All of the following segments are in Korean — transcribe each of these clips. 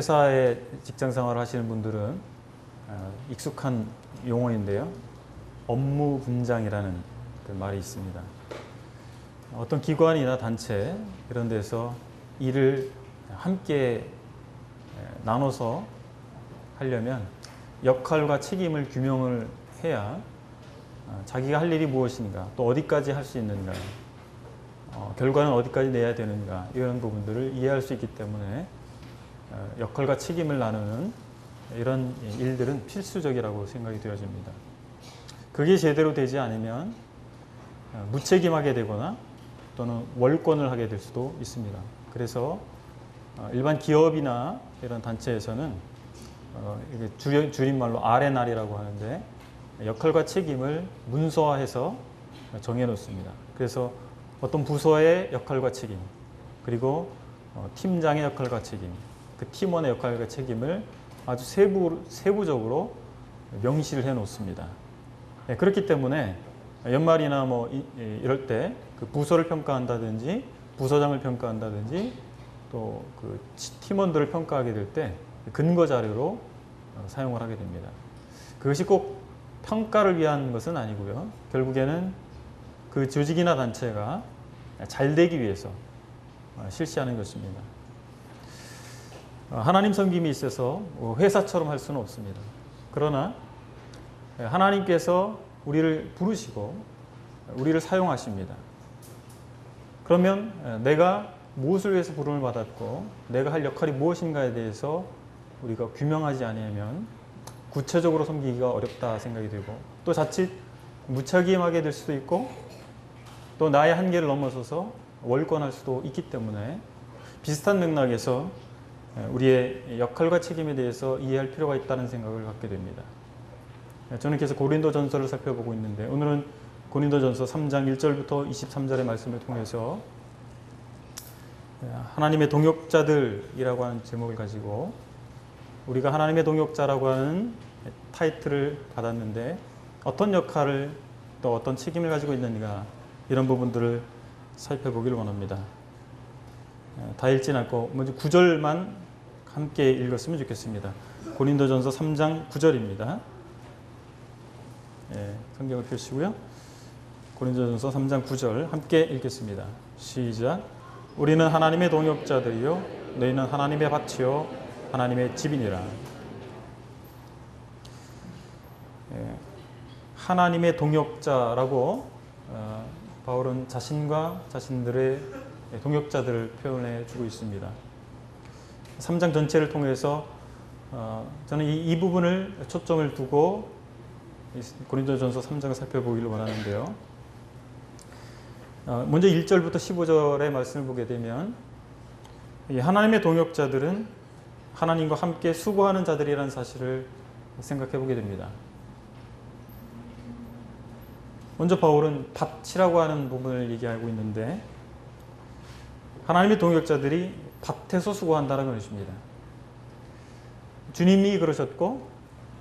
회사에 직장 생활을 하시는 분들은 익숙한 용어인데요. 업무 분장이라는 그 말이 있습니다. 어떤 기관이나 단체 이런 데서 일을 함께 나눠서 하려면 역할과 책임을 규명을 해야 자기가 할 일이 무엇인가, 또 어디까지 할 수 있는가, 결과는 어디까지 내야 되는가, 이런 부분들을 이해할 수 있기 때문에 역할과 책임을 나누는 이런 일들은 필수적이라고 생각이 되어집니다. 그게 제대로 되지 않으면 무책임하게 되거나 또는 월권을 하게 될 수도 있습니다. 그래서 일반 기업이나 이런 단체에서는 줄임말로 R&R이라고 하는데 역할과 책임을 문서화해서 정해놓습니다. 그래서 어떤 부서의 역할과 책임, 그리고 팀장의 역할과 책임, 그 팀원의 역할과 책임을 아주 세부적으로 명시를 해 놓습니다. 그렇기 때문에 연말이나 뭐 이럴 때 그 부서를 평가한다든지 부서장을 평가한다든지 또 그 팀원들을 평가하게 될 때 근거 자료로 사용을 하게 됩니다. 그것이 꼭 평가를 위한 것은 아니고요. 결국에는 그 조직이나 단체가 잘 되기 위해서 실시하는 것입니다. 하나님 섬김이 있어서 회사처럼 할 수는 없습니다. 그러나 하나님께서 우리를 부르시고 우리를 사용하십니다. 그러면 내가 무엇을 위해서 부름을 받았고 내가 할 역할이 무엇인가에 대해서 우리가 규명하지 않으면 구체적으로 섬기기가 어렵다 생각이 되고, 또 자칫 무책임하게 될 수도 있고 또 나의 한계를 넘어서서 월권할 수도 있기 때문에 비슷한 맥락에서 우리의 역할과 책임에 대해서 이해할 필요가 있다는 생각을 갖게 됩니다. 저는 계속 고린도전서를 살펴보고 있는데 오늘은 고린도전서 3장 1절부터 23절의 말씀을 통해서 하나님의 동역자들이라고 하는 제목을 가지고 우리가 하나님의 동역자라고 하는 타이틀을 받았는데 어떤 역할을 또 어떤 책임을 가지고 있는가, 이런 부분들을 살펴보기를 원합니다. 다 읽진 않고 먼저 9절만 함께 읽었으면 좋겠습니다. 고린도전서 3장 9절입니다. 성경을 펴시고요. 고린도전서 3장 9절 함께 읽겠습니다. 시작. 우리는 하나님의 동역자들이요 너희는 하나님의 밭이요 하나님의 집이니라. 하나님의 동역자라고 바울은 자신과 자신들의 동역자들을 표현해 주고 있습니다. 3장 전체를 통해서 저는 이 부분을 초점을 두고 고린도전서 3장을 살펴보기를 원하는데요. 먼저 1절부터 15절의 말씀을 보게 되면 하나님의 동역자들은 하나님과 함께 수고하는 자들이라는 사실을 생각해 보게 됩니다. 먼저 바울은 밭이라고 하는 부분을 얘기하고 있는데 하나님의 동역자들이 밭에서 수고한다는 것입니다. 주님이 그러셨고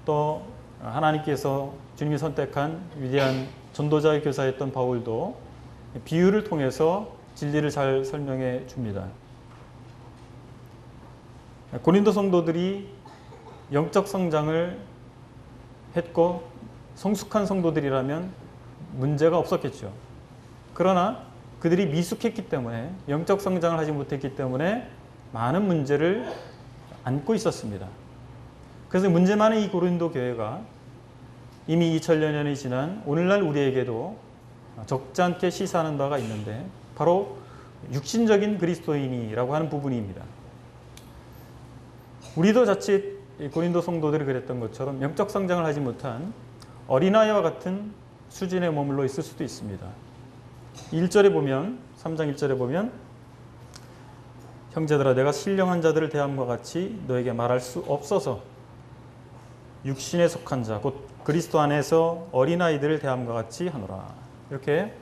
또 하나님께서 주님이 선택한 위대한 전도자의 교사였던 바울도 비유를 통해서 진리를 잘 설명해 줍니다. 고린도 성도들이 영적 성장을 했고 성숙한 성도들이라면 문제가 없었겠죠. 그러나 그들이 미숙했기 때문에 영적 성장을 하지 못했기 때문에 많은 문제를 안고 있었습니다. 그래서 문제 많은 이 고린도 교회가 이미 2000여 년이 지난 오늘날 우리에게도 적지 않게 시사하는 바가 있는데 바로 육신적인 그리스도인이라고 하는 부분입니다. 우리도 자칫 고린도 성도들이 그랬던 것처럼 영적 성장을 하지 못한 어린아이와 같은 수준에 머물러 있을 수도 있습니다. 1절에 보면 3장 1절에 보면 형제들아 내가 신령한 자들을 대함과 같이 너에게 말할 수 없어서 육신에 속한 자 곧 그리스도 안에서 어린아이들을 대함과 같이 하노라. 이렇게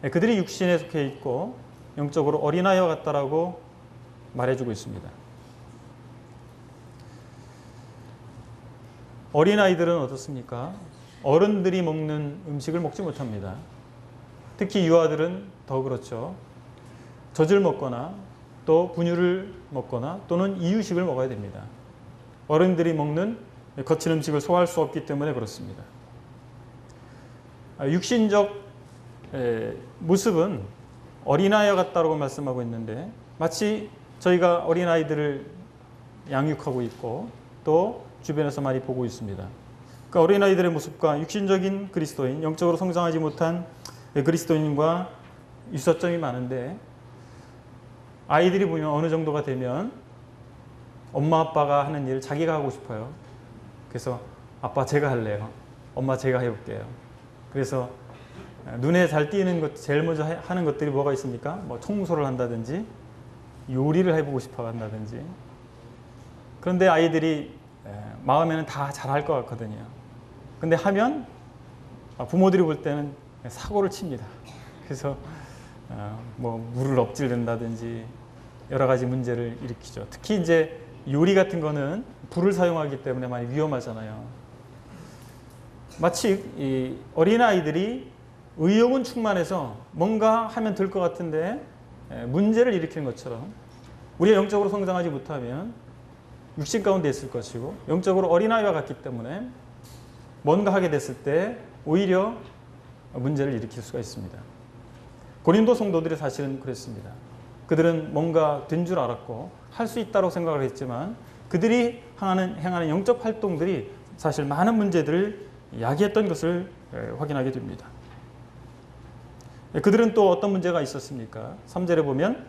그들이 육신에 속해 있고 영적으로 어린아이와 같다라고 말해주고 있습니다. 어린아이들은 어떻습니까? 어른들이 먹는 음식을 먹지 못합니다. 특히 유아들은 더 그렇죠. 젖을 먹거나 또 분유를 먹거나 또는 이유식을 먹어야 됩니다. 어른들이 먹는 거친 음식을 소화할 수 없기 때문에 그렇습니다. 육신적 모습은 어린아이와 같다고 말씀하고 있는데 마치 저희가 어린아이들을 양육하고 있고 또 주변에서 많이 보고 있습니다. 그 어린아이들의 모습과 육신적인 그리스도인, 영적으로 성장하지 못한 그리스도인과 유사점이 많은데 아이들이 보면 어느 정도가 되면 엄마 아빠가 하는 일을 자기가 하고 싶어요. 그래서 아빠 제가 할래요. 엄마 제가 해볼게요. 그래서 눈에 잘 띄는 것, 제일 먼저 하는 것들이 뭐가 있습니까? 뭐 청소를 한다든지 요리를 해보고 싶어 한다든지. 그런데 아이들이 마음에는 다 잘할 것 같거든요. 근데 하면 부모들이 볼 때는 사고를 칩니다. 그래서 뭐 물을 엎질른다든지 여러 가지 문제를 일으키죠. 특히 이제 요리 같은 거는 불을 사용하기 때문에 많이 위험하잖아요. 마치 이 어린아이들이 의욕은 충만해서 뭔가 하면 될 것 같은데 문제를 일으키는 것처럼 우리가 영적으로 성장하지 못하면 육신 가운데 있을 것이고 영적으로 어린아이와 같기 때문에 뭔가 하게 됐을 때 오히려 문제를 일으킬 수가 있습니다. 고린도 성도들이 사실은 그랬습니다. 그들은 뭔가 된 줄 알았고 할 수 있다고 생각을 했지만 그들이 행하는 영적 활동들이 사실 많은 문제들을 야기했던 것을 확인하게 됩니다. 그들은 또 어떤 문제가 있었습니까? 3절에 보면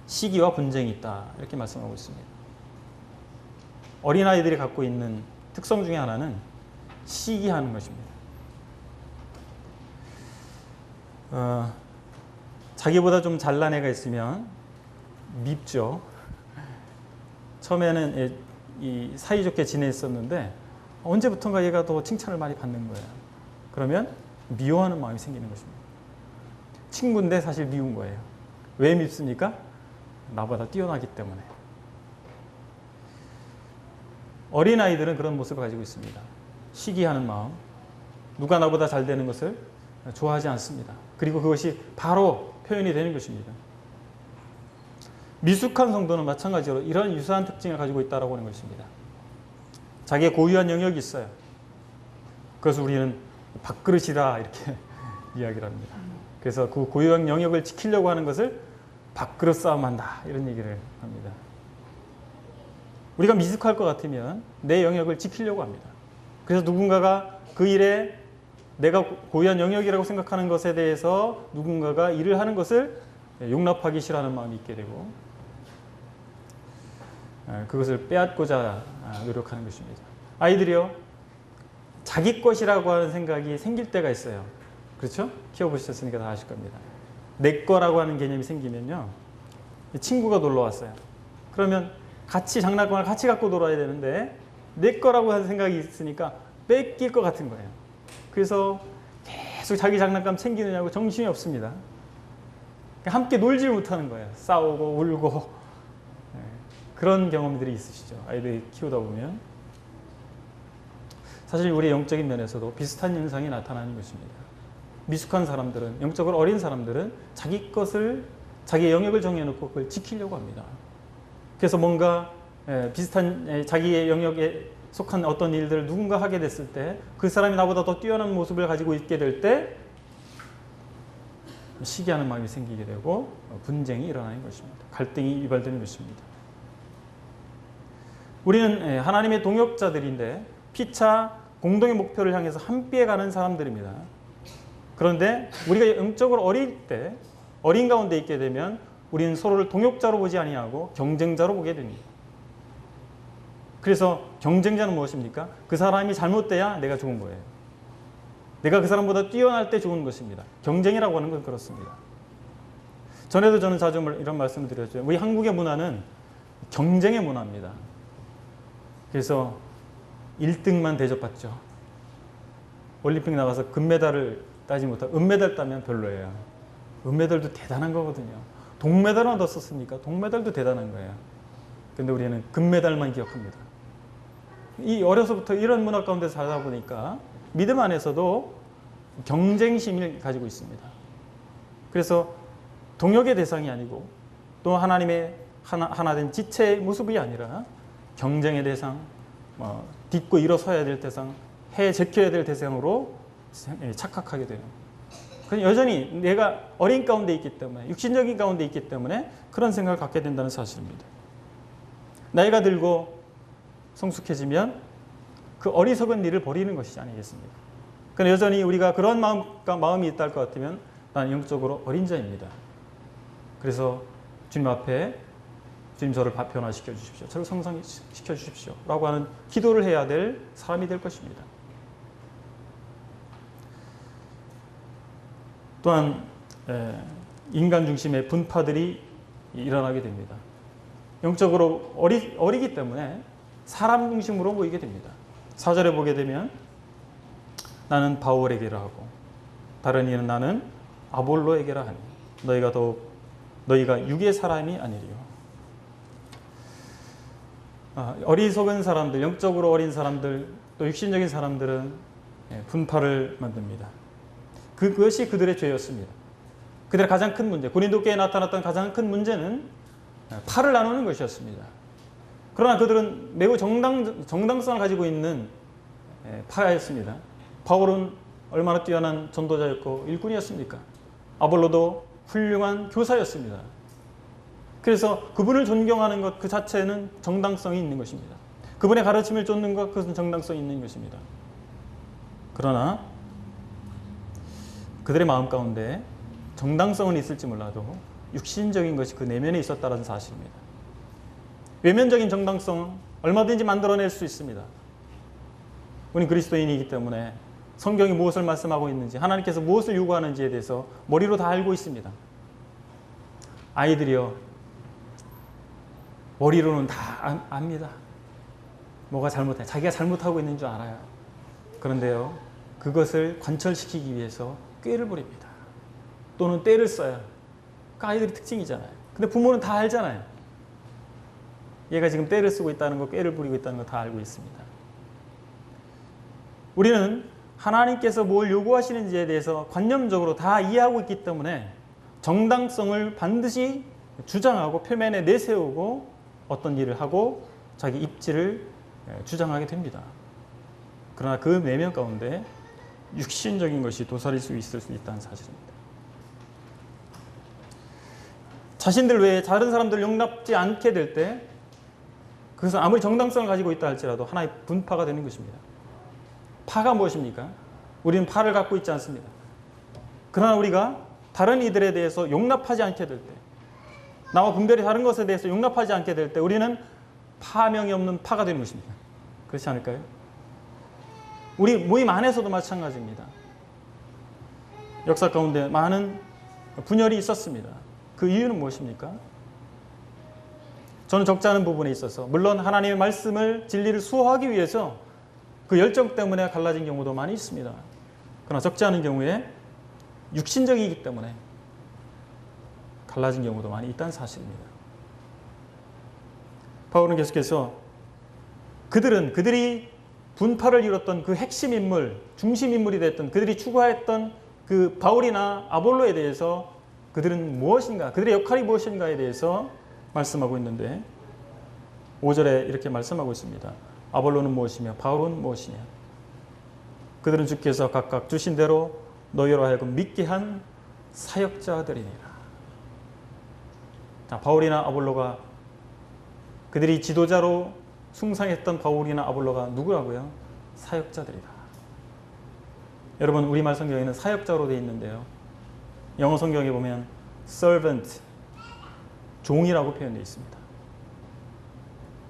시기와 분쟁이 있다 이렇게 말씀하고 있습니다. 어린아이들이 갖고 있는 특성 중에 하나는 시기하는 것입니다. 자기보다 좀 잘난 애가 있으면 밉죠. 처음에는 이 사이좋게 지냈었는데 언제부턴가 얘가 더 칭찬을 많이 받는 거예요. 그러면 미워하는 마음이 생기는 것입니다. 친구인데 사실 미운 거예요. 왜 밉습니까? 나보다 뛰어나기 때문에. 어린아이들은 그런 모습을 가지고 있습니다. 시기하는 마음, 누가 나보다 잘 되는 것을 좋아하지 않습니다. 그리고 그것이 바로 표현이 되는 것입니다. 미숙한 성도는 마찬가지로 이런 유사한 특징을 가지고 있다고 하는 것입니다. 자기의 고유한 영역이 있어요. 그래서 우리는 밥그릇이다 이렇게 이야기를 합니다. 그래서 그 고유한 영역을 지키려고 하는 것을 밥그릇 싸움한다 이런 얘기를 합니다. 우리가 미숙할 것 같으면 내 영역을 지키려고 합니다. 그래서 누군가가 그 일에 내가 고유한 영역이라고 생각하는 것에 대해서 누군가가 일을 하는 것을 용납하기 싫어하는 마음이 있게 되고 그것을 빼앗고자 노력하는 것입니다. 아이들이요, 자기 것이라고 하는 생각이 생길 때가 있어요. 그렇죠? 키워보셨으니까 다 아실 겁니다. 내 거라고 하는 개념이 생기면요, 친구가 놀러 왔어요. 그러면 같이 장난감을 같이 갖고 놀아야 되는데 내 거라고 하는 생각이 있으니까 뺏길 것 같은 거예요. 그래서 계속 자기 장난감 챙기느냐고 정신이 없습니다. 함께 놀지 못하는 거예요. 싸우고 울고 그런 경험들이 있으시죠. 아이들 키우다 보면. 사실 우리 영적인 면에서도 비슷한 현상이 나타나는 것입니다. 미숙한 사람들은, 영적으로 어린 사람들은 자기 것을, 자기의 영역을 정해놓고 그걸 지키려고 합니다. 그래서 뭔가 비슷한 자기의 영역에 속한 어떤 일들을 누군가 하게 됐을 때 그 사람이 나보다 더 뛰어난 모습을 가지고 있게 될 때 시기하는 마음이 생기게 되고 분쟁이 일어나는 것입니다. 갈등이 유발되는 것입니다. 우리는 하나님의 동역자들인데 피차 공동의 목표를 향해서 함께 가는 사람들입니다. 그런데 우리가 영적으로 어릴 때, 어린 가운데 있게 되면 우리는 서로를 동역자로 보지 아니하고 경쟁자로 보게 됩니다. 그래서 경쟁자는 무엇입니까? 그 사람이 잘못돼야 내가 좋은 거예요. 내가 그 사람보다 뛰어날 때 좋은 것입니다. 경쟁이라고 하는 건 그렇습니다. 전에도 저는 자주 이런 말씀을 드렸죠. 우리 한국의 문화는 경쟁의 문화입니다. 그래서 1등만 대접받죠. 올림픽 나가서 금메달을 따지 못하고 은메달 따면 별로예요. 은메달도 대단한 거거든요. 동메달은 얻었었으니까 동메달도 대단한 거예요. 근데 우리는 금메달만 기억합니다. 이 어려서부터 이런 문화 가운데 살다 보니까 믿음 안에서도 경쟁심을 가지고 있습니다. 그래서 동역의 대상이 아니고 또 하나님의 하나 된 지체의 모습이 아니라 경쟁의 대상, 딛고 일어서야 될 대상, 해 제껴야 될 대상으로 착각하게 돼요. 여전히 내가 어린 가운데 있기 때문에, 육신적인 가운데 있기 때문에 그런 생각을 갖게 된다는 사실입니다. 나이가 들고 성숙해지면 그 어리석은 일을 버리는 것이지 아니겠습니까? 그러나 여전히 우리가 그런 마음이 있다 할 것 같으면 나는 영적으로 어린 자입니다. 그래서 주님 앞에 주님 저를 변화시켜 주십시오. 저를 성장시켜 주십시오. 라고 하는 기도를 해야 될 사람이 될 것입니다. 또한 인간 중심의 분파들이 일어나게 됩니다. 영적으로 어리기 때문에 사람 중심으로 보이게 됩니다. 4절에 보게 되면 나는 바울에게라 하고 다른 이는 나는 아볼로에게라 하니 너희가 육의 사람이 아니리요. 어리석은 사람들, 영적으로 어린 사람들, 또 육신적인 사람들은 분파를 만듭니다. 그것이 그들의 죄였습니다. 그들의 가장 큰 문제, 고린도교에 나타났던 가장 큰 문제는 파를 나누는 것이었습니다. 그러나 그들은 매우 정당성을 가지고 있는 파였습니다. 바울은 얼마나 뛰어난 전도자였고 일꾼이었습니까? 아볼로도 훌륭한 교사였습니다. 그래서 그분을 존경하는 것 그 자체는 정당성이 있는 것입니다. 그분의 가르침을 쫓는 것 그것은 정당성이 있는 것입니다. 그러나 그들의 마음 가운데 정당성은 있을지 몰라도 육신적인 것이 그 내면에 있었다는 사실입니다. 외면적인 정당성은 얼마든지 만들어낼 수 있습니다. 우리는 그리스도인이기 때문에 성경이 무엇을 말씀하고 있는지, 하나님께서 무엇을 요구하는지에 대해서 머리로 다 알고 있습니다. 아이들이요, 머리로는 다 압니다. 뭐가 잘못해, 자기가 잘못하고 있는 줄 알아요. 그런데요, 그것을 관철시키기 위해서 꾀를 부립니다. 또는 떼를 써요. 그 아이들의 특징이잖아요. 근데 부모는 다 알잖아요. 얘가 지금 떼를 쓰고 있다는 거, 꾀를 부리고 있다는 거 다 알고 있습니다. 우리는 하나님께서 뭘 요구하시는지에 대해서 관념적으로 다 이해하고 있기 때문에 정당성을 반드시 주장하고 표면에 내세우고 어떤 일을 하고 자기 입지를 주장하게 됩니다. 그러나 그 내면 가운데 육신적인 것이 도사릴 수 있을 수 있다는 사실입니다. 자신들 외에 다른 사람들을 용납지 않게 될 때 그것은 아무리 정당성을 가지고 있다 할지라도 하나의 분파가 되는 것입니다. 파가 무엇입니까? 우리는 파를 갖고 있지 않습니다. 그러나 우리가 다른 이들에 대해서 용납하지 않게 될 때, 나와 분별이 다른 것에 대해서 용납하지 않게 될 때 우리는 파명이 없는 파가 되는 것입니다. 그렇지 않을까요? 우리 모임 안에서도 마찬가지입니다. 역사 가운데 많은 분열이 있었습니다. 그 이유는 무엇입니까? 저는 적지 않은 부분에 있어서 물론 하나님의 말씀을, 진리를 수호하기 위해서 그 열정 때문에 갈라진 경우도 많이 있습니다. 그러나 적지 않은 경우에 육신적이기 때문에 갈라진 경우도 많이 있다는 사실입니다. 바울은 계속해서 그들이 분파를 이뤘던 그 핵심 인물, 중심 인물이 됐던 그들이 추구했던 그 바울이나 아볼로에 대해서 그들은 무엇인가, 그들의 역할이 무엇인가에 대해서 말씀하고 있는데 5절에 이렇게 말씀하고 있습니다. 아볼로는 무엇이며 바울은 무엇이냐? 그들은 주께서 각각 주신 대로 너희로 하여금 믿게 한 사역자들이니라. 자, 바울이나 아볼로가 그들이 지도자로 숭상했던 바울이나 아볼로가 누구라고요? 사역자들이다. 여러분, 우리말 성경에는 사역자로 되어 있는데요. 영어 성경에 보면 servant, 종이라고 표현되어 있습니다.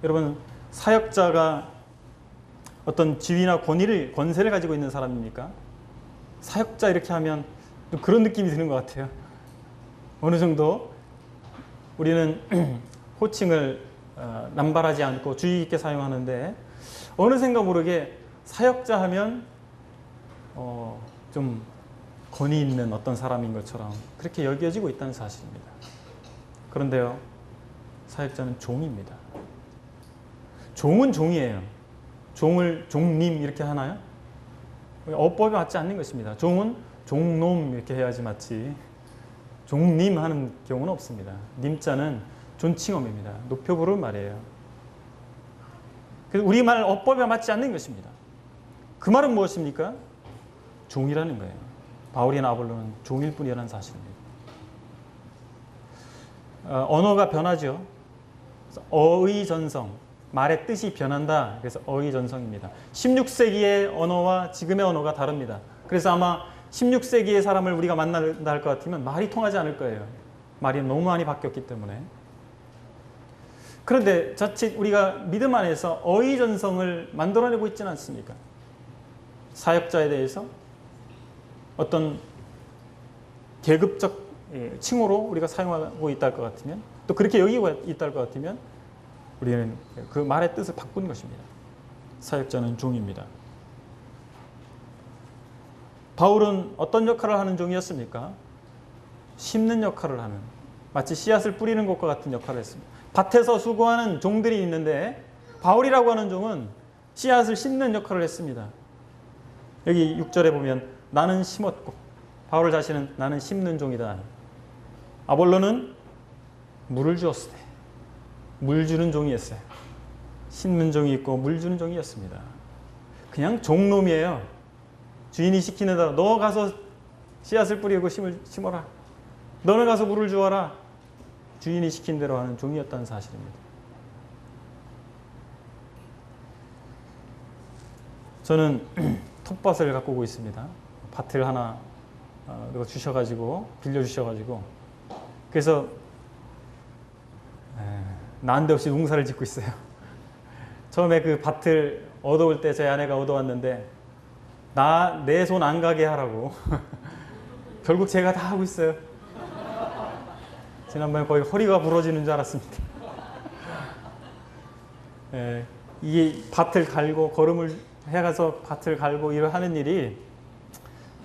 여러분, 사역자가 어떤 지위나 권세를 가지고 있는 사람입니까? 사역자 이렇게 하면 좀 그런 느낌이 드는 것 같아요. 어느 정도 우리는 호칭을 남발하지 않고 주의 깊게 사용하는데 어느샌가 모르게 사역자 하면 좀 권위 있는 어떤 사람인 것처럼 그렇게 여겨지고 있다는 사실입니다. 그런데요, 사역자는 종입니다. 종은 종이에요. 종을 종님 이렇게 하나요? 어법에 맞지 않는 것입니다. 종은 종놈 이렇게 해야지 맞지. 종님 하는 경우는 없습니다. 님자는 존칭어입니다. 높여 부르는 말이에요. 그래서 우리말 어법에 맞지 않는 것입니다. 그 말은 무엇입니까? 종이라는 거예요. 바울이나 아볼로는 종일 뿐이라는 사실입니다. 언어가 변하죠. 어의 전성, 말의 뜻이 변한다. 그래서 어의 전성입니다. 16세기의 언어와 지금의 언어가 다릅니다. 그래서 아마 16세기의 사람을 우리가 만난다 할 것 같으면 말이 통하지 않을 거예요. 말이 너무 많이 바뀌었기 때문에. 그런데 자칫 우리가 믿음 안에서 어의 전성을 만들어내고 있지는 않습니까? 사역자에 대해서 어떤 계급적 칭호로 우리가 사용하고 있다 할 것 같으면, 또 그렇게 여기고 있다 할 것 같으면 우리는 그 말의 뜻을 바꾼 것입니다. 사역자는 종입니다. 바울은 어떤 역할을 하는 종이었습니까? 심는 역할을 하는, 마치 씨앗을 뿌리는 것과 같은 역할을 했습니다. 밭에서 수고하는 종들이 있는데 바울이라고 하는 종은 씨앗을 심는 역할을 했습니다. 여기 6절에 보면 나는 심었고, 바울 자신은 나는 심는 종이다. 아볼로는 물을 주었을 때 물 주는 종이었어요. 심는 종이 있고 물 주는 종이었습니다. 그냥 종놈이에요. 주인이 시키는 대로 너 가서 씨앗을 뿌리고 심어라. 너는 가서 물을 주어라. 주인이 시킨 대로 하는 종이었다는 사실입니다. 저는 텃밭을 가꾸고 있습니다. 밭을 하나 주셔가지고 빌려주셔가지고, 그래서 난데없이 농사를 짓고 있어요. 처음에 그 밭을 얻어올 때 제 아내가 얻어왔는데 내 손 안 가게 하라고 결국 제가 다 하고 있어요. 지난번에 거의 허리가 부러지는 줄 알았습니다. 이게 밭을 갈고 걸음을 해가서 밭을 갈고 하는 일이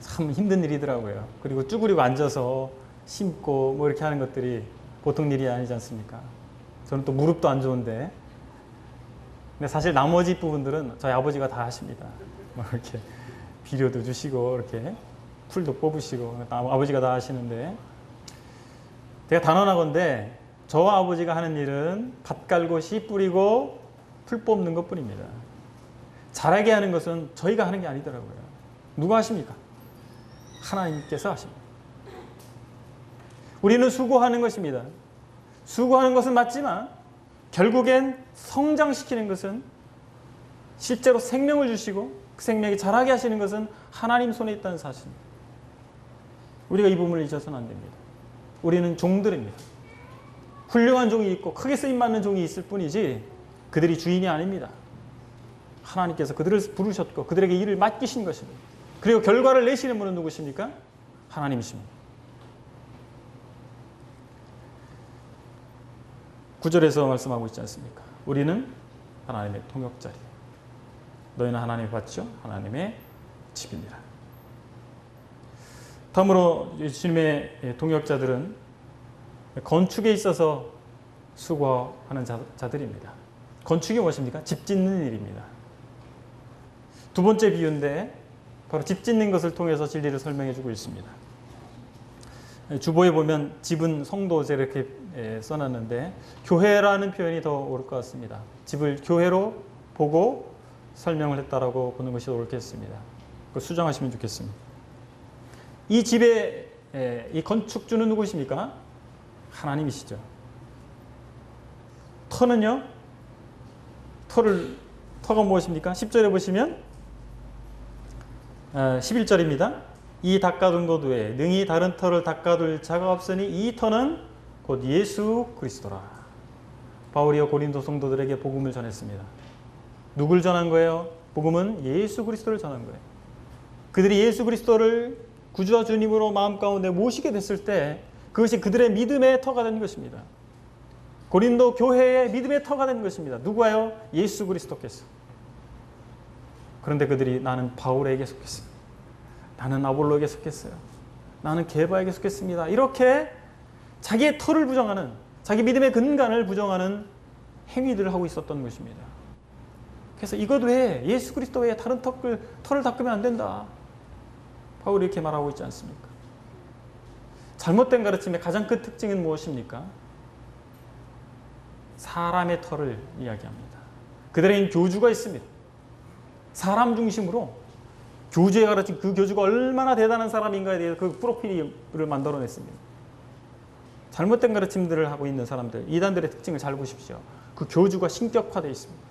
참 힘든 일이더라고요. 그리고 쭈그리고 앉아서 심고 뭐 이렇게 하는 것들이 보통 일이 아니지 않습니까? 저는 또 무릎도 안 좋은데. 근데 사실 나머지 부분들은 저희 아버지가 다 하십니다. 뭐 이렇게 비료도 주시고 이렇게 풀도 뽑으시고 아버지가 다 하시는데, 제가 단언하건대 저와 아버지가 하는 일은 밭 갈고 씨 뿌리고 풀 뽑는 것뿐입니다. 잘하게 하는 것은 저희가 하는 게 아니더라고요. 누가 하십니까? 하나님께서 하십니다. 우리는 수고하는 것입니다. 수고하는 것은 맞지만 결국엔 성장시키는 것은, 실제로 생명을 주시고 그 생명이 자라게 하시는 것은 하나님 손에 있다는 사실입니다. 우리가 이 부분을 잊어서는 안 됩니다. 우리는 종들입니다. 훌륭한 종이 있고 크게 쓰임받는 종이 있을 뿐이지 그들이 주인이 아닙니다. 하나님께서 그들을 부르셨고 그들에게 일을 맡기신 것입니다. 그리고 결과를 내시는 분은 누구십니까? 하나님이십니다. 9절에서 말씀하고 있지 않습니까? 우리는 하나님의 통역자리. 너희는 하나님의 밭이요 하나님의 집이니라. 다음으로 주님의 동역자들은 건축에 있어서 수고하는 자들입니다. 건축이 무엇입니까? 집 짓는 일입니다. 두 번째 비유인데 바로 집 짓는 것을 통해서 진리를 설명해 주고 있습니다. 주보에 보면 집은 성도제 이렇게 써놨는데 교회라는 표현이 더 옳을 것 같습니다. 집을 교회로 보고 설명을 했다라고 보는 것이 옳겠습니다. 그걸 수정하시면 좋겠습니다. 이 집의 이 건축주는 누구십니까? 하나님이시죠. 터는요? 터가 무엇입니까? 10절에 보시면 11절입니다. 이 닦아둔 것 외에 능히 다른 터를 닦아둘 자가 없으니 이 터는 곧 예수 그리스도라. 바울이요 고린도 성도들에게 복음을 전했습니다. 누굴 전한 거예요? 복음은 예수 그리스도를 전한 거예요. 그들이 예수 그리스도를 구주와 주님으로 마음 가운데 모시게 됐을 때 그것이 그들의 믿음의 터가 된 것입니다. 고린도 교회의 믿음의 터가 된 것입니다. 누구예요? 예수 그리스도께서. 그런데 그들이 나는 바울에게 속했습니다. 나는 아볼로에게 속했어요. 나는 게바에게 속했습니다. 이렇게 자기의 터를 부정하는, 자기 믿음의 근간을 부정하는 행위들을 하고 있었던 것입니다. 그래서 이것 외에 예수 그리스도 외에 다른 터를 닦으면 안 된다. 바울이 이렇게 말하고 있지 않습니까? 잘못된 가르침의 가장 큰 특징은 무엇입니까? 사람의 터를 이야기합니다. 그들에겐 교주가 있습니다. 사람 중심으로 교주의 가르침, 그 교주가 얼마나 대단한 사람인가에 대해서 그 프로필을 만들어냈습니다. 잘못된 가르침들을 하고 있는 사람들, 이단들의 특징을 잘 보십시오. 그 교주가 신격화되어 있습니다.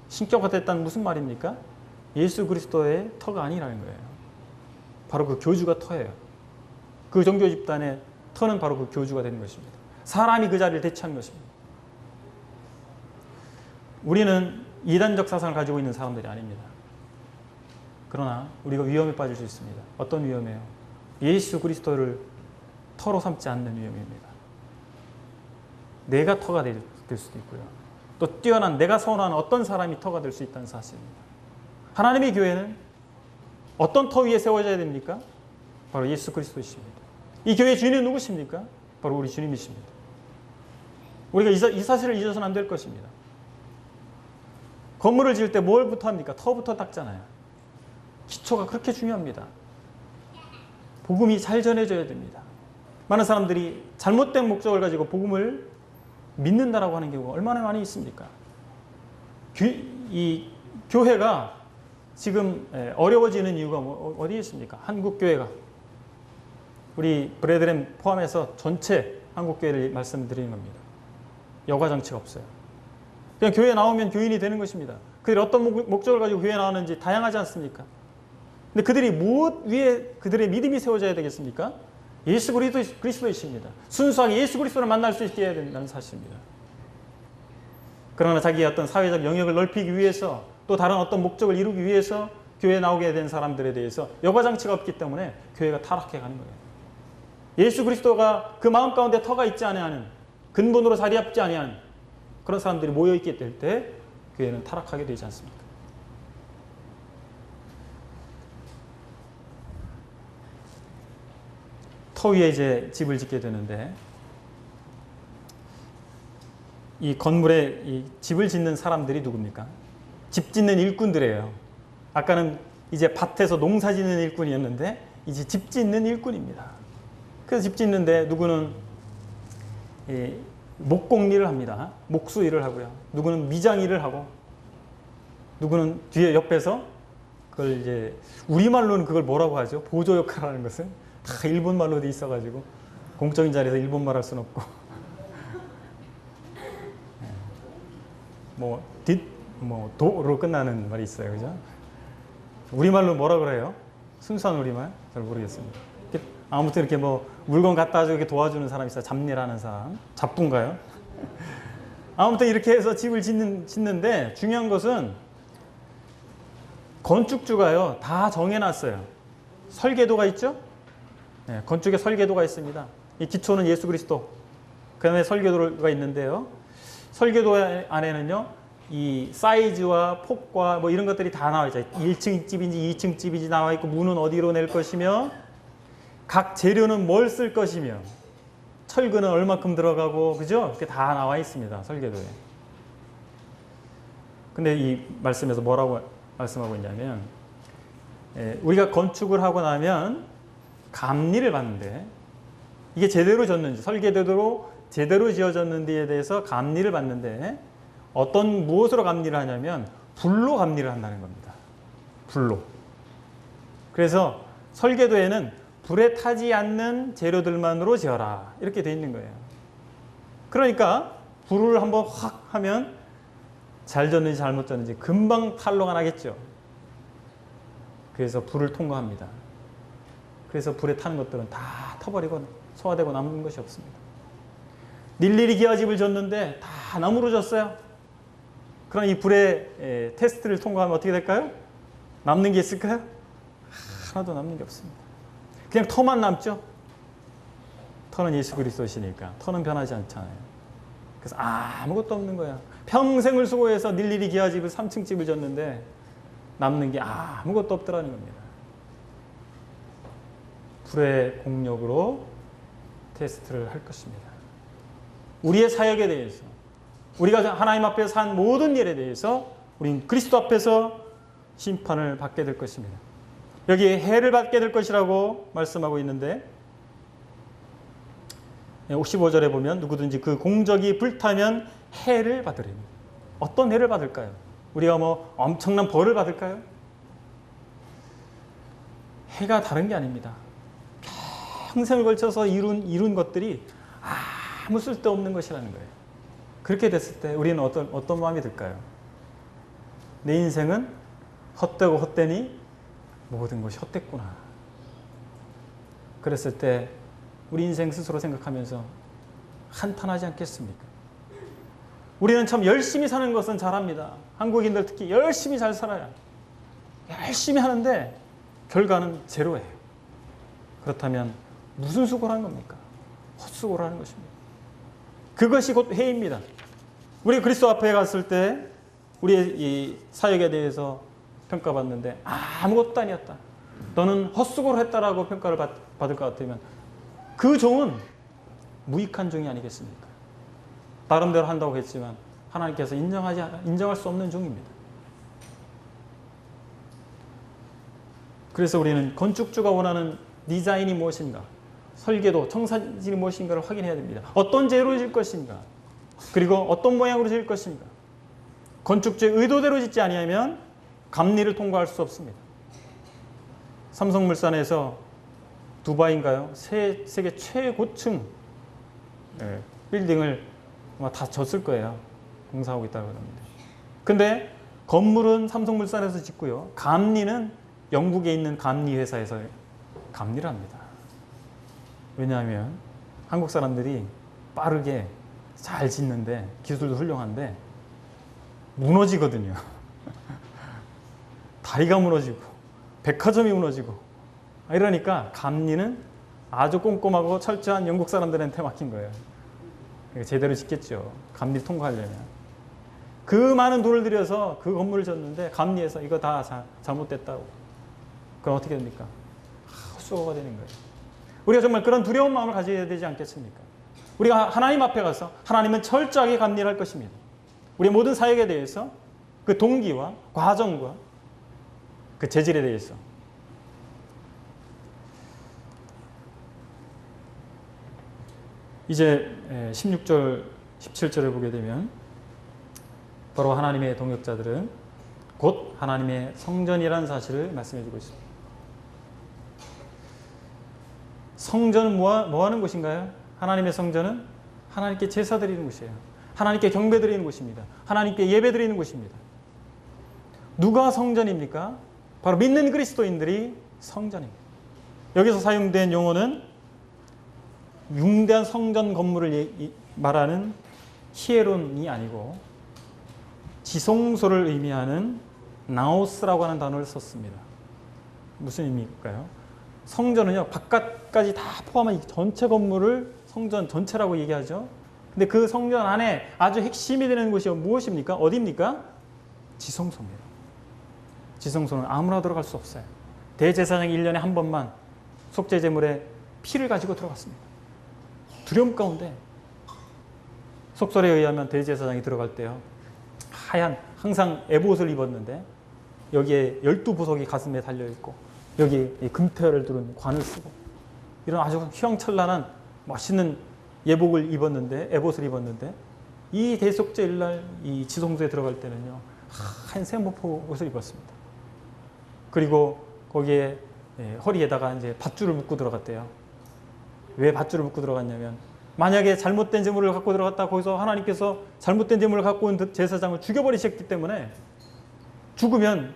신격화됐다는 무슨 말입니까? 예수 그리스도의 터가 아니라는 거예요. 바로 그 교주가 터예요. 그 종교 집단의 터는 바로 그 교주가 되는 것입니다. 사람이 그 자리를 대체하는 것입니다. 우리는 이단적 사상을 가지고 있는 사람들이 아닙니다. 그러나 우리가 위험에 빠질 수 있습니다. 어떤 위험이에요? 예수 그리스도를 터로 삼지 않는 위험입니다. 내가 터가 될 수도 있고요. 또 뛰어난 내가 선호하는 어떤 사람이 터가 될 수 있다는 사실입니다. 하나님의 교회는 어떤 터 위에 세워져야 됩니까? 바로 예수 그리스도이십니다. 이 교회의 주인은 누구십니까? 바로 우리 주님이십니다. 우리가 이 사실을 잊어서는 안 될 것입니다. 건물을 지을 때 뭘부터 합니까? 터부터 닦잖아요. 기초가 그렇게 중요합니다. 복음이 잘 전해져야 됩니다. 많은 사람들이 잘못된 목적을 가지고 복음을 믿는다라고 하는 경우가 얼마나 많이 있습니까? 이 교회가 지금 어려워지는 이유가 어디에 있습니까? 한국교회가. 우리 브레드렘 포함해서 전체 한국교회를 말씀드리는 겁니다. 여과정치가 없어요. 그냥 교회에 나오면 교인이 되는 것입니다. 그들이 어떤 목적을 가지고 교회에 나왔는지 다양하지 않습니까? 근데 그들이 무엇 위에 그들의 믿음이 세워져야 되겠습니까? 예수 그리스도이십니다. 순수하게 예수 그리스도를 만날 수 있게 해야 된다는 사실입니다. 그러나 자기의 어떤 사회적 영역을 넓히기 위해서 또 다른 어떤 목적을 이루기 위해서 교회에 나오게 된 사람들에 대해서 여과장치가 없기 때문에 교회가 타락해 가는 거예요. 예수 그리스도가 그 마음 가운데 터가 있지 아니하는, 근본으로 자리 잡지 아니하는 그런 사람들이 모여있게 될 때 교회는 타락하게 되지 않습니까? 터 위에 이제 집을 짓게 되는데 이 건물에 이 집을 짓는 사람들이 누굽니까? 집 짓는 일꾼들이에요. 아까는 이제 밭에서 농사 짓는 일꾼이었는데 이제 집 짓는 일꾼입니다. 그래서 집 짓는데 누구는 목공 일을 합니다. 목수 일을 하고요. 누구는 미장 일을 하고 누구는 뒤에 옆에서 그걸 이제 우리말로는 그걸 뭐라고 하죠? 보조 역할을 하는 것은 다 일본말로 돼 있어가지고 공적인 자리에서 일본말 할 수는 없고 도로 끝나는 말이 있어요. 그죠? 우리말로 뭐라 그래요? 순수한 우리말? 잘 모르겠습니다. 아무튼 이렇게 물건 갖다 주고 도와주는 사람 있어요. 잡일하는 사람. 잡부인가요? 아무튼 이렇게 해서 집을 짓는데 중요한 것은 건축주가요. 다 정해놨어요. 설계도가 있죠? 네, 건축에 설계도가 있습니다. 이 기초는 예수 그리스도. 그 다음에 설계도가 있는데요. 설계도 안에는요. 이 사이즈와 폭과 이런 것들이 다 나와 있죠. 1층 집인지 2층 집인지 나와 있고 문은 어디로 낼 것이며 각 재료는 뭘 쓸 것이며 철근은 얼마큼 들어가고 그죠? 이렇게 다 나와 있습니다. 설계도에. 근데 이 말씀에서 뭐라고 말씀하고 있냐면 우리가 건축을 하고 나면 감리를 받는데 이게 제대로 졌는지 설계대로 제대로 지어졌는지에 대해서 감리를 받는데 무엇으로 감리를 하냐면 불로 감리를 한다는 겁니다. 불로. 그래서 설계도에는 불에 타지 않는 재료들만으로 지어라 이렇게 돼 있는 거예요. 그러니까 불을 한번 확 하면 잘 졌는지 잘못 졌는지 금방 탄로가 나겠죠. 그래서 불을 통과합니다. 그래서 불에 타는 것들은 다 터버리고 소화되고 남는 것이 없습니다. 일일이 기와집을 졌는데 다 나무로 졌어요. 그럼 이 불의 테스트를 통과하면 어떻게 될까요? 남는 게 있을까요? 하나도 남는 게 없습니다. 그냥 터만 남죠. 터는 예수 그리스도시니까 터는 변하지 않잖아요. 그래서 아무것도 없는 거야. 평생을 수고해서 일일이 기와집을 3층 집을 졌는데 남는 게 아무것도 없더라는 겁니다. 불의 공력으로 테스트를 할 것입니다. 우리의 사역에 대해서 우리가 하나님 앞에서 한 모든 일에 대해서 우리는 그리스도 앞에서 심판을 받게 될 것입니다. 여기에 해를 받게 될 것이라고 말씀하고 있는데 55절에 보면 누구든지 그 공적이 불타면 해를 받으리니. 어떤 해를 받을까요? 우리가 뭐 엄청난 벌을 받을까요? 해가 다른 게 아닙니다. 평생을 걸쳐서 이룬 것들이 아무 쓸데없는 것이라는 거예요. 그렇게 됐을 때 우리는 어떤 마음이 들까요? 내 인생은 헛되고 헛되니 모든 것이 헛됐구나. 그랬을 때 우리 인생 스스로 생각하면서 한탄하지 않겠습니까? 우리는 참 열심히 사는 것은 잘합니다. 한국인들 특히 열심히 잘 살아요. 열심히 하는데 결과는 제로예요. 그렇다면 무슨 수고를 하는 겁니까? 헛수고를 하는 것입니다. 그것이 곧 해입니다. 우리 그리스도 앞에 갔을 때 우리의 이 사역에 대해서 평가받는데 아무것도 아니었다. 너는 헛수고를 했다라고 평가를 받을 것 같으면 그 종은 무익한 종이 아니겠습니까? 나름대로 한다고 했지만 하나님께서 인정할 수 없는 종입니다. 그래서 우리는 건축주가 원하는 디자인이 무엇인가, 설계도, 청사진이 무엇인가를 확인해야 됩니다. 어떤 재료로 질 것인가, 그리고 어떤 모양으로 질 것인가. 건축주의 의도대로 짓지 아니하면 감리를 통과할 수 없습니다. 삼성물산에서 두바이인가요? 세계 최고층 빌딩을 아마 다 졌을 거예요. 공사하고 있다고 합니다. 근데 건물은 삼성물산에서 짓고요. 감리는 영국에 있는 감리 회사에서 감리를 합니다. 왜냐하면 한국 사람들이 빠르게 잘 짓는데 기술도 훌륭한데 무너지거든요. 다리가 무너지고 백화점이 무너지고 이러니까 감리는 아주 꼼꼼하고 철저한 영국 사람들한테 맡긴 거예요. 제대로 짓겠죠. 감리 통과하려면. 그 많은 돈을 들여서 그 건물을 졌는데 감리에서 이거 다 잘못됐다고. 그럼 어떻게 됩니까? 헛수고가 되는 거예요. 우리가 정말 그런 두려운 마음을 가져야 되지 않겠습니까? 우리가 하나님 앞에 가서 하나님은 철저하게 감리를 할 것입니다. 우리 모든 사역에 대해서 그 동기와 과정과 그 재질에 대해서 이제 16절, 17절을 보게 되면 바로 하나님의 동역자들은 곧 하나님의 성전이라는 사실을 말씀해 주고 있습니다. 성전은 뭐 하는 곳인가요? 하나님의 성전은 하나님께 제사 드리는 곳이에요. 하나님께 경배 드리는 곳입니다. 하나님께 예배 드리는 곳입니다. 누가 성전입니까? 바로 믿는 그리스도인들이 성전입니다. 여기서 사용된 용어는 융대한 성전 건물을 말하는 히에론이 아니고 지성소를 의미하는 나오스라고 하는 단어를 썼습니다. 무슨 의미일까요? 성전은요, 바깥까지 다 포함한 전체 건물을 성전 전체라고 얘기하죠. 근데 그 성전 안에 아주 핵심이 되는 곳이 무엇입니까? 어디입니까? 지성소입니다. 지성소는 아무나 들어갈 수 없어요. 대제사장이 1년에 한 번만 속죄제물에 피를 가지고 들어갔습니다. 두려움 가운데 속설에 의하면 대제사장이 들어갈 때요, 하얀 항상 에봇을 입었는데 여기에 12보석이 가슴에 달려있고 여기에 금태를 두른 관을 쓰고 이런 아주 휘황찬란한 멋있는 예복을 입었는데, 에봇을 입었는데 이 대속죄일날 이 지성소에 들어갈 때는요, 하얀 세모포 옷을 입었습니다. 그리고 거기에 허리에다가 이제 밧줄을 묶고 들어갔대요. 왜 밧줄을 묶고 들어갔냐면 만약에 잘못된 제물을 갖고 들어갔다 거기서 하나님께서 잘못된 제물을 갖고 온 제사장을 죽여버리셨기 때문에 죽으면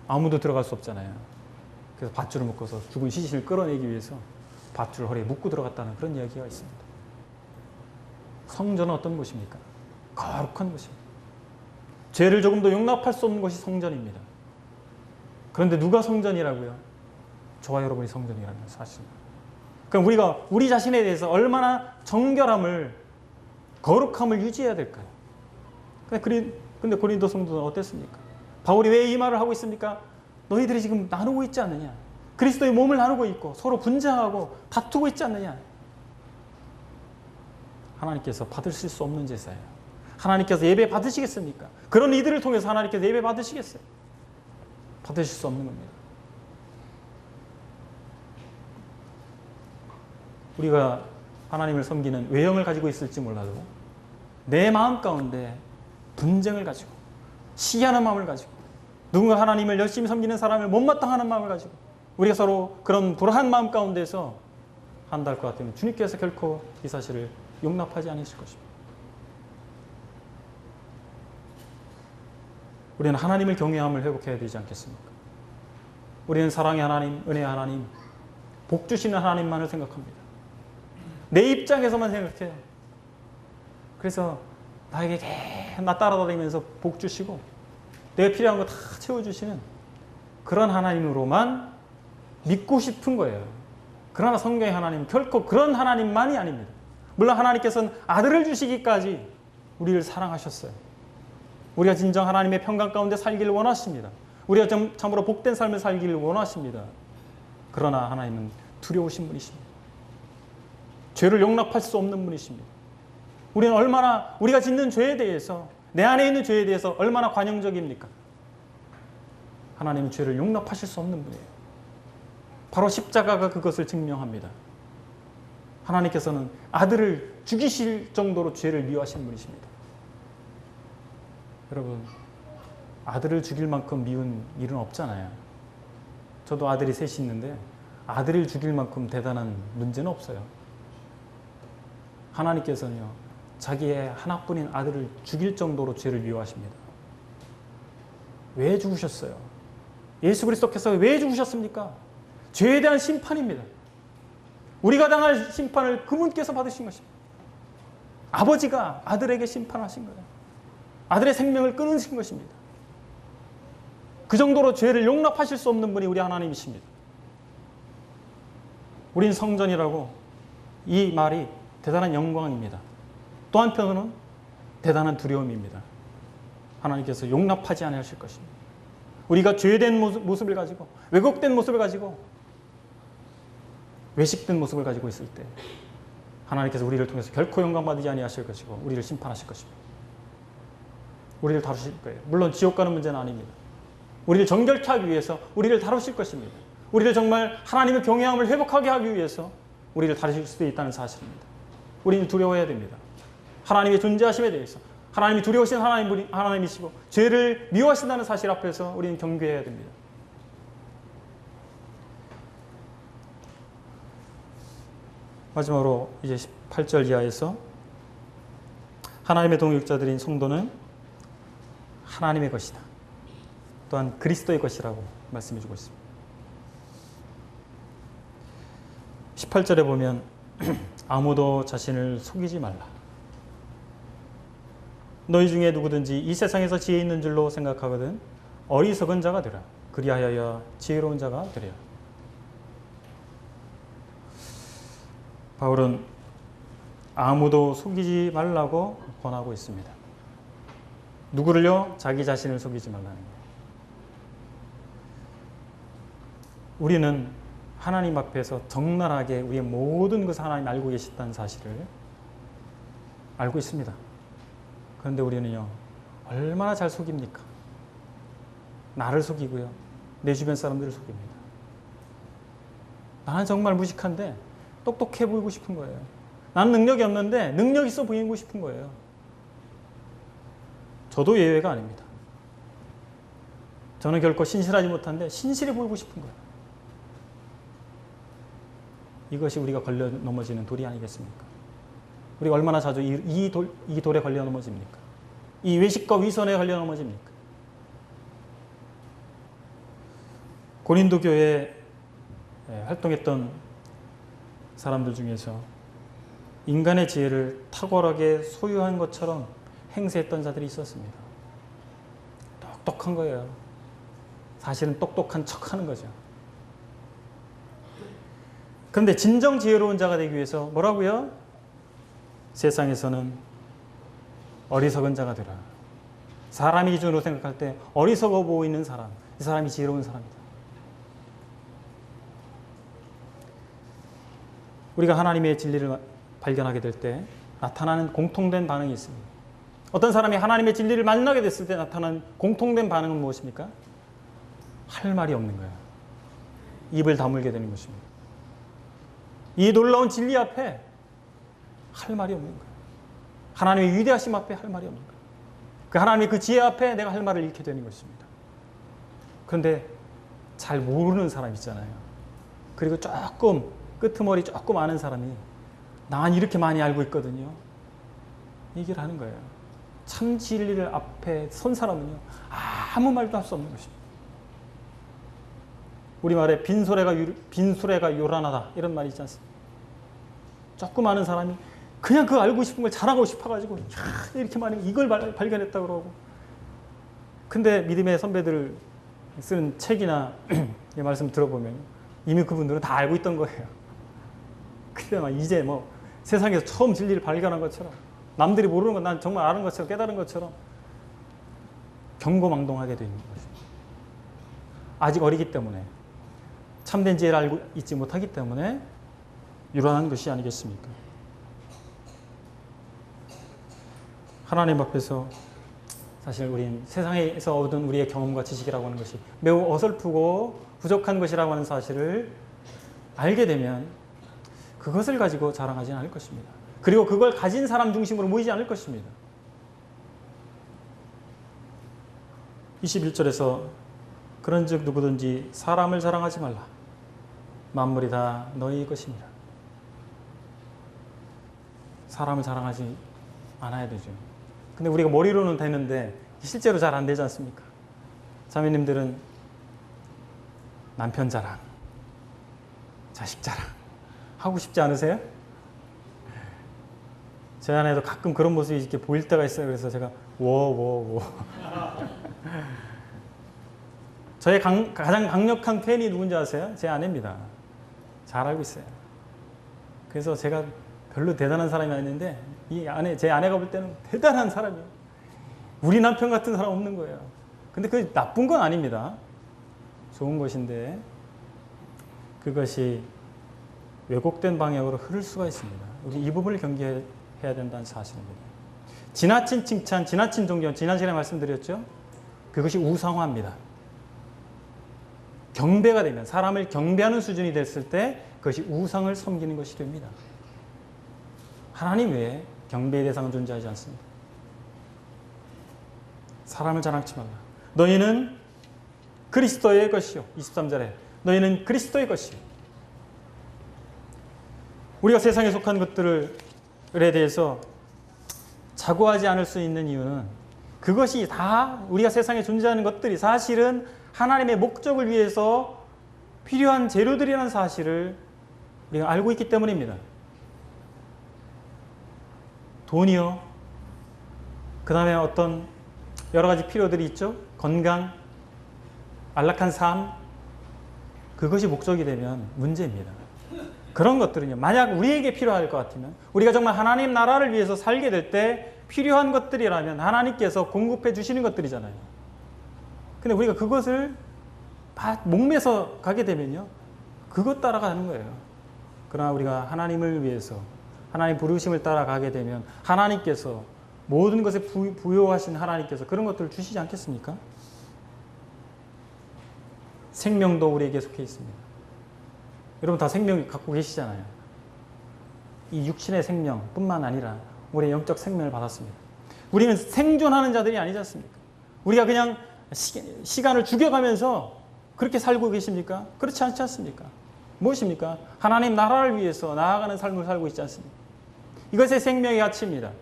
아무도 들어갈 수 없잖아요. 그래서 밧줄을 묶어서 죽은 시신을 끌어내기 위해서 밧줄을 허리에 묶고 들어갔다는 그런 이야기가 있습니다. 성전은 어떤 곳입니까? 거룩한 곳입니다. 죄를 조금 더 용납할 수 없는 곳이 성전입니다. 그런데 누가 성전이라고요? 저와 여러분이 성전이라는 사실입니다. 그럼 우리가 우리 자신에 대해서 얼마나 정결함을, 거룩함을 유지해야 될까요? 근데 고린도 성도는 어땠습니까? 바울이 왜 이 말을 하고 있습니까? 너희들이 지금 나누고 있지 않느냐? 그리스도의 몸을 나누고 있고 서로 분쟁하고 다투고 있지 않느냐? 하나님께서 받으실 수 없는 제사예요. 하나님께서 예배 받으시겠습니까? 그런 이들을 통해서 하나님께서 예배 받으시겠어요? 받으실 수 없는 겁니다. 우리가 하나님을 섬기는 외형을 가지고 있을지 몰라도 내 마음 가운데 분쟁을 가지고 시기하는 마음을 가지고 누군가 하나님을 열심히 섬기는 사람을 못마땅하는 마음을 가지고 우리가 서로 그런 불안한 마음 가운데서 한다할 것 같으면 주님께서 결코 이 사실을 용납하지 않으실 것입니다. 우리는 하나님을 경외함을 회복해야 되지 않겠습니까? 우리는 사랑의 하나님, 은혜의 하나님, 복 주시는 하나님만을 생각합니다. 내 입장에서만 생각해요. 그래서 나에게 나 따라다니면서 복 주시고 내가 필요한 거 다 채워주시는 그런 하나님으로만 믿고 싶은 거예요. 그러나 성경의 하나님은 결코 그런 하나님만이 아닙니다. 물론 하나님께서는 아들을 주시기까지 우리를 사랑하셨어요. 우리가 진정 하나님의 평강 가운데 살기를 원하십니다. 우리가 참으로 복된 삶을 살기를 원하십니다. 그러나 하나님은 두려우신 분이십니다. 죄를 용납할 수 없는 분이십니다. 우리는 얼마나 우리가 짓는 죄에 대해서 내 안에 있는 죄에 대해서 얼마나 관용적입니까? 하나님은 죄를 용납하실 수 없는 분이에요. 바로 십자가가 그것을 증명합니다. 하나님께서는 아들을 죽이실 정도로 죄를 미워하신 분이십니다. 여러분, 아들을 죽일 만큼 미운 일은 없잖아요. 저도 아들이 셋이 있는데 아들을 죽일 만큼 대단한 문제는 없어요. 하나님께서는요, 자기의 하나뿐인 아들을 죽일 정도로 죄를 미워하십니다. 왜 죽으셨어요? 예수 그리스도께서 왜 죽으셨습니까? 죄에 대한 심판입니다. 우리가 당할 심판을 그분께서 받으신 것입니다. 아버지가 아들에게 심판하신 거예요. 아들의 생명을 끊으신 것입니다. 그 정도로 죄를 용납하실 수 없는 분이 우리 하나님이십니다. 우린 성전이라고 이 말이 대단한 영광입니다. 또 한편으로는 대단한 두려움입니다. 하나님께서 용납하지 않으실 것입니다. 우리가 죄된 모습을 가지고 왜곡된 모습을 가지고 외식된 모습을 가지고 있을 때 하나님께서 우리를 통해서 결코 영광받지 아니하실 것이고 우리를 심판하실 것입니다. 우리를 다루실 거예요. 물론 지옥 가는 문제는 아닙니다. 우리를 정결케 하기 위해서 우리를 다루실 것입니다. 우리를 정말 하나님의 경외함을 회복하게 하기 위해서 우리를 다루실 수도 있다는 사실입니다. 우리는 두려워해야 됩니다. 하나님의 존재하심에 대해서 하나님이 두려우신 하나님이시고 죄를 미워하신다는 사실 앞에서 우리는 경계해야 됩니다. 마지막으로 이제 18절 이하에서 하나님의 동역자들인 성도는 하나님의 것이다. 또한 그리스도의 것이라고 말씀해 주고 있습니다. 18절에 보면 아무도 자신을 속이지 말라. 너희 중에 누구든지 이 세상에서 지혜 있는 줄로 생각하거든 어리석은 자가 되라. 그리하여 지혜로운 자가 되리라. 바울은 아무도 속이지 말라고 권하고 있습니다. 누구를요? 자기 자신을 속이지 말라는 거예요. 우리는 하나님 앞에서 적나라하게 우리의 모든 것을 하나님 알고 계시다는 사실을 알고 있습니다. 그런데 우리는요, 얼마나 잘 속입니까? 나를 속이고요, 내 주변 사람들을 속입니다. 나는 정말 무식한데 똑똑해 보이고 싶은 거예요. 나는 능력이 없는데 능력 있어 보이고 싶은 거예요. 저도 예외가 아닙니다. 저는 결코 신실하지 못한데 신실해 보이고 싶은 거예요. 이것이 우리가 걸려 넘어지는 돌이 아니겠습니까? 우리가 얼마나 자주 이 돌에 걸려 넘어집니까? 이 외식과 위선에 걸려 넘어집니까? 고린도 교회에 활동했던 사람들 중에서 인간의 지혜를 탁월하게 소유한 것처럼 행세했던 자들이 있었습니다. 똑똑한 거예요. 사실은 똑똑한 척하는 거죠. 그런데 진정 지혜로운 자가 되기 위해서 뭐라고요? 세상에서는 어리석은 자가 되라. 사람이 기준으로 생각할 때 어리석어 보이는 사람, 이 사람이 지혜로운 사람이다. 우리가 하나님의 진리를 발견하게 될 때 나타나는 공통된 반응이 있습니다. 어떤 사람이 하나님의 진리를 만나게 됐을 때 나타나는 공통된 반응은 무엇입니까? 할 말이 없는 거예요. 입을 다물게 되는 것입니다. 이 놀라운 진리 앞에 할 말이 없는 거예요. 하나님의 위대하심 앞에 할 말이 없는 거예요. 그 하나님의 그 지혜 앞에 내가 할 말을 잃게 되는 것입니다. 그런데 잘 모르는 사람 있잖아요. 그리고 조금 끄트머리 조금 아는 사람이 난 이렇게 많이 알고 있거든요. 얘기를 하는 거예요. 참 진리를 앞에 선 사람은요, 아무 말도 할 수 없는 것입니다. 우리말에 빈수레가 요란하다 이런 말이 있지 않습니까? 조금 아는 사람이 그냥 그 알고 싶은 걸 자랑하고 싶어가지고 이렇게 많이 이걸 발견했다 그러고. 근데 믿음의 선배들 쓰는 책이나 이 말씀 들어보면 이미 그분들은 다 알고 있던 거예요. 근데 막 이제 뭐 세상에서 처음 진리를 발견한 것처럼, 남들이 모르는 건 난 정말 아는 것처럼, 깨달은 것처럼 경고망동하게 되는 것입니다. 아직 어리기 때문에, 참된 지혜를 알고 있지 못하기 때문에 유란한 것이 아니겠습니까? 하나님 앞에서 사실 우리는 세상에서 얻은 우리의 경험과 지식이라고 하는 것이 매우 어설프고 부족한 것이라고 하는 사실을 알게 되면 그것을 가지고 자랑하지는 않을 것입니다. 그리고 그걸 가진 사람 중심으로 모이지 않을 것입니다. 21절에서 그런즉 누구든지 사람을 자랑하지 말라. 만물이 다 너희 것입니다. 사람을 자랑하지 않아야 되죠. 근데 우리가 머리로는 되는데 실제로 잘 안 되지 않습니까? 자매님들은 남편 자랑, 자식 자랑 하고 싶지 않으세요? 제 안에도 가끔 그런 모습이 이렇게 보일 때가 있어요. 그래서 제가 저의 가장 강력한 팬이 누군지 아세요? 제 아내입니다. 잘 알고 있어요. 그래서 제가 별로 대단한 사람이 아닌데 제 아내가 볼 때는 대단한 사람이에요. 우리 남편 같은 사람 없는 거예요. 근데 그게 나쁜 건 아닙니다. 좋은 것인데 그것이 왜곡된 방향으로 흐를 수가 있습니다. 우리 이 부분을 경계해야 된다는 사실입니다. 지나친 칭찬, 지나친 존경, 지난 시간에 말씀드렸죠? 그것이 우상화입니다. 경배가 되면, 사람을 경배하는 수준이 됐을 때 그것이 우상을 섬기는 것이 됩니다. 하나님 외에 경배의 대상은 존재하지 않습니다. 사람을 자랑치 말라. 너희는 그리스도의 것이요. 23절에 너희는 그리스도의 것이요. 우리가 세상에 속한 것들에 대해서 자고하지 않을 수 있는 이유는 그것이 다 우리가 세상에 존재하는 것들이 사실은 하나님의 목적을 위해서 필요한 재료들이라는 사실을 우리가 알고 있기 때문입니다. 돈이요. 그 다음에 어떤 여러 가지 필요들이 있죠. 건강, 안락한 삶. 그것이 목적이 되면 문제입니다. 그런 것들은요. 만약 우리에게 필요할 것 같으면, 우리가 정말 하나님 나라를 위해서 살게 될 때 필요한 것들이라면 하나님께서 공급해 주시는 것들이잖아요. 근데 우리가 그것을 목매서 가게 되면요. 그것 따라가는 거예요. 그러나 우리가 하나님을 위해서, 하나님 부르심을 따라가게 되면 하나님께서 모든 것에 부여하신 하나님께서 그런 것들을 주시지 않겠습니까? 생명도 우리에게 속해 있습니다. 여러분 다 생명 갖고 계시잖아요. 이 육신의 생명뿐만 아니라 우리의 영적 생명을 받았습니다. 우리는 생존하는 자들이 아니지 않습니까? 우리가 그냥 시간을 죽여가면서 그렇게 살고 계십니까? 그렇지 않지 않습니까? 무엇입니까? 하나님 나라를 위해서 나아가는 삶을 살고 있지 않습니까? 이것의 생명의 가치입니다.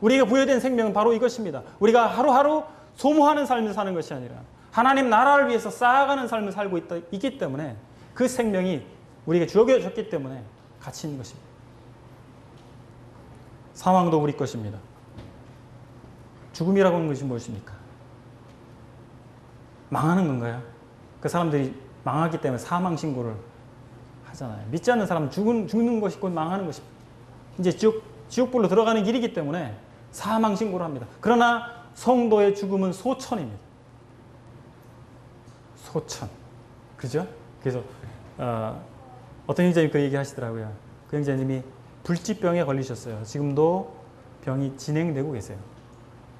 우리에게 부여된 생명은 바로 이것입니다. 우리가 하루하루 소모하는 삶을 사는 것이 아니라 하나님 나라를 위해서 쌓아가는 삶을 살고 있기 때문에 그 생명이 우리에게 주어졌기 때문에 가치 있는 것입니다. 사망도 우리 것입니다. 죽음이라고 하는 것이 무엇입니까? 망하는 건가요? 그 사람들이 망하기 때문에 사망 신고를 하잖아요. 믿지 않는 사람은 죽는 것이 곧 망하는 것입니다. 이제 지옥불로 들어가는 길이기 때문에 사망 신고를 합니다. 그러나 성도의 죽음은 소천입니다. 소천. 그죠? 그래서 어떤 형제님이 그 얘기 하시더라고요. 그 형제님이 불치병에 걸리셨어요. 지금도 병이 진행되고 계세요.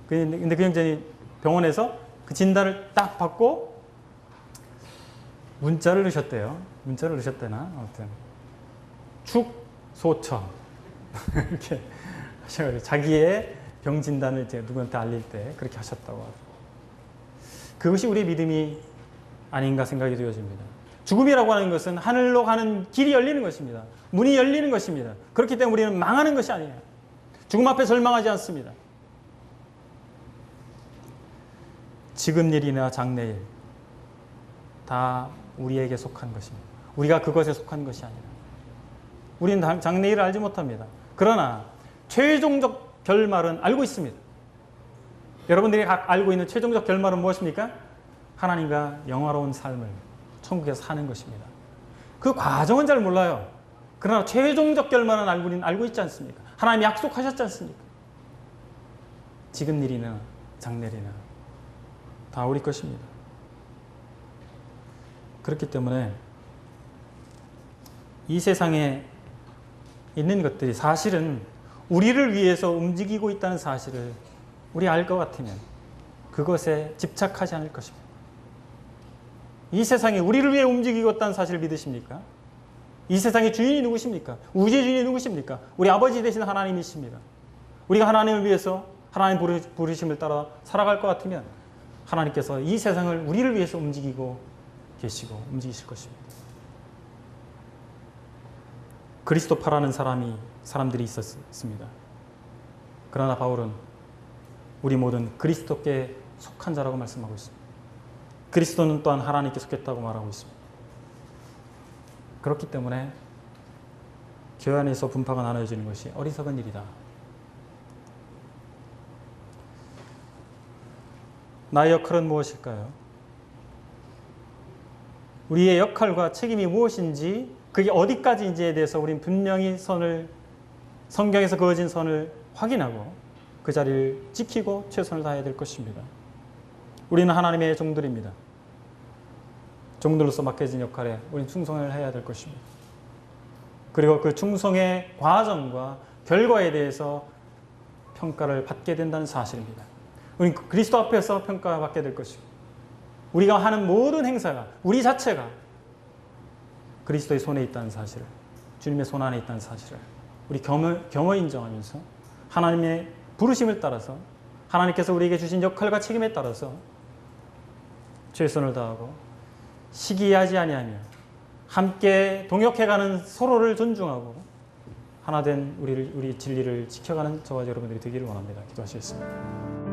근데 그 형제님 병원에서 그 진단을 딱 받고 문자를 넣으셨대요. 문자를 넣으셨대나 아무튼 축소천. 이렇게 하셔가지고 자기의 병 진단을 이제 누구한테 알릴 때 그렇게 하셨다고 하고, 그것이 우리의 믿음이 아닌가 생각이 되어집니다. 죽음이라고 하는 것은 하늘로 가는 길이 열리는 것입니다. 문이 열리는 것입니다. 그렇기 때문에 우리는 망하는 것이 아니에요. 죽음 앞에 절망하지 않습니다. 지금 일이나 장래일 다 우리에게 속한 것입니다. 우리가 그것에 속한 것이 아니라. 우리는 장래일을 알지 못합니다. 그러나 최종적 결말은 알고 있습니다. 여러분들이 알고 있는 최종적 결말은 무엇입니까? 하나님과 영화로운 삶을 천국에서 사는 것입니다. 그 과정은 잘 몰라요. 그러나 최종적 결말은 알고 있지 않습니까? 하나님이 약속하셨지 않습니까? 지금 일이나 장래일이나 다 우리 것입니다. 그렇기 때문에 이 세상에 있는 것들이 사실은 우리를 위해서 움직이고 있다는 사실을 우리 알 것 같으면 그것에 집착하지 않을 것입니다. 이 세상이 우리를 위해 움직이고 있다는 사실을 믿으십니까? 이 세상의 주인이 누구십니까? 우주의 주인이 누구십니까? 우리 아버지 되신 하나님이십니다. 우리가 하나님을 위해서 하나님 부르심을 따라 살아갈 것 같으면 하나님께서 이 세상을 우리를 위해서 움직이고 계시고 움직이실 것입니다. 그리스도파라는 사람들이 있었습니다. 그러나 바울은 우리 모든 그리스도께 속한 자라고 말씀하고 있습니다. 그리스도는 또한 하나님께 속했다고 말하고 있습니다. 그렇기 때문에 교회 안에서 분파가 나눠지는 것이 어리석은 일이다. 나의 역할은 무엇일까요? 우리의 역할과 책임이 무엇인지, 그게 어디까지인지에 대해서 우리는 분명히 성경에서 그어진 선을 확인하고 그 자리를 지키고 최선을 다해야 될 것입니다. 우리는 하나님의 종들입니다. 종들로서 맡겨진 역할에 우리는 충성을 해야 될 것입니다. 그리고 그 충성의 과정과 결과에 대해서 평가를 받게 된다는 사실입니다. 우리는 그리스도 앞에서 평가받게 될 것이고, 우리가 하는 모든 행사가, 우리 자체가 그리스도의 손에 있다는 사실을, 주님의 손 안에 있다는 사실을 우리 겸허 인정하면서 하나님의 부르심을 따라서, 하나님께서 우리에게 주신 역할과 책임에 따라서 최선을 다하고 시기하지 아니하며 함께 동역해가는 서로를 존중하고 하나된 우리 진리를 지켜가는 저와 여러분들이 되기를 원합니다. 기도하시겠습니다.